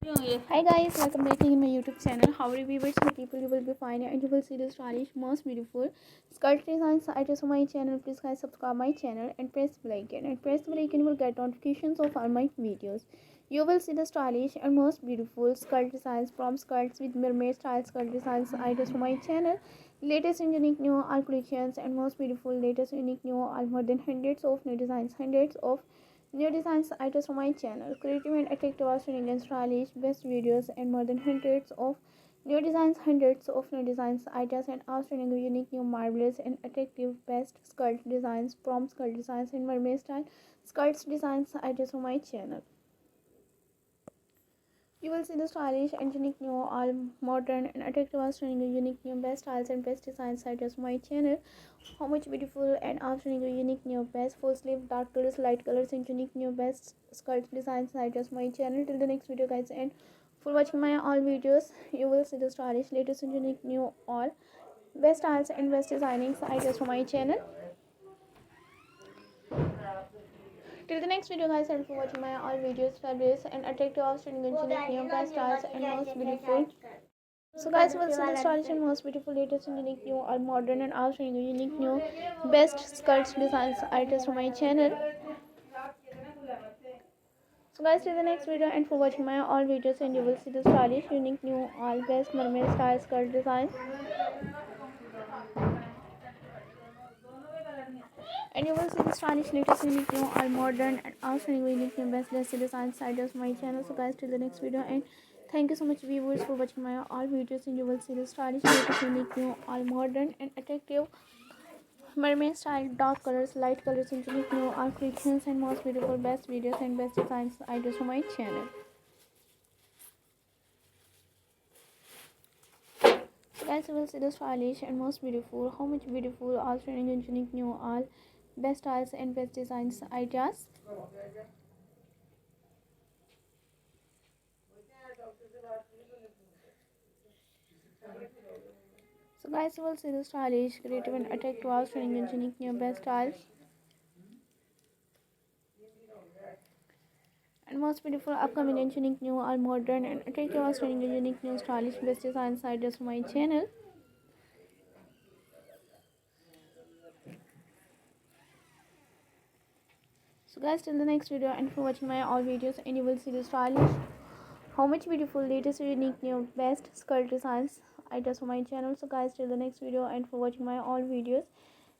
Hi guys, welcome back to my YouTube channel. How are you viewers? My people, you will be fine and you will see the stylish, most beautiful skirt designs items on my channel. Please guys subscribe my channel and press the bell icon. And press the bell icon, you will get notifications of all my videos. You will see the stylish and most beautiful skirt designs from skirts with mermaid style skirt designs items on my channel. Latest and unique new all collections and most beautiful latest unique new all more than hundreds of new designs, hundreds of new designs items from my channel. Creative and attractive, outstanding and stylish, best videos and more than hundreds of new designs, hundreds of new designs ideas and outstanding, unique, new, marvelous and attractive best skirt designs from skirt designs and mermaid style skirts designs ideas from my channel. You will see the stylish and unique new, all modern and attractive, outstanding, unique new, best styles and best designs ideas from my channel. How much beautiful and outstanding, unique new, best full sleeve, dark colors, light colors, and unique new, best skirt designs ideas from my channel. Till the next video, guys, and for watching my all videos, you will see the stylish, latest, and unique new, all best styles and best designing ideas from my channel. Till the next video, guys, and for watching my all videos, fabulous and attractive, outstanding, unique new, best styles and most beautiful. So guys, we'll see the stylish and most beautiful, latest and unique new, all modern and outstanding, unique new, best skirts designs items from my channel. So guys, till the next video and for watching my all videos, and you will see the stylish, unique new, all best mermaid style skirt designs. And you will see the stylish, latest, unique new, all modern and outstanding, unique new, best dressy designs items from my channel. So guys, till the next video, and thank you so much viewers for watching my all videos, and you will see the stylish, latest, unique new, all modern and attractive mermaid style, dark colors, light colors, and unique new all creations and most beautiful best videos and best designs ideas from my channel. So guys, you will see the stylish and most beautiful, how much beautiful, all trending and unique new, all best styles and best designs ideas. So guys, you will see the stylish, creative and attractive, all trending and unique new, best styles and most beautiful, upcoming and unique new, all modern and attractive, all trending and unique new, stylish, best designs ideas from my channel. So guys, till the next video and for watching my all videos, and you will see the stylish, how much beautiful, latest, unique new, best skirt designs ideas from my channel. So guys, till the next video and for watching my all videos,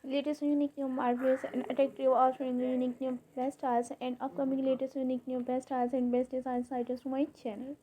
latest, unique new, marvelous and attractive, offering unique new, best styles and upcoming latest, unique new, best styles and best designs ideas from my channel.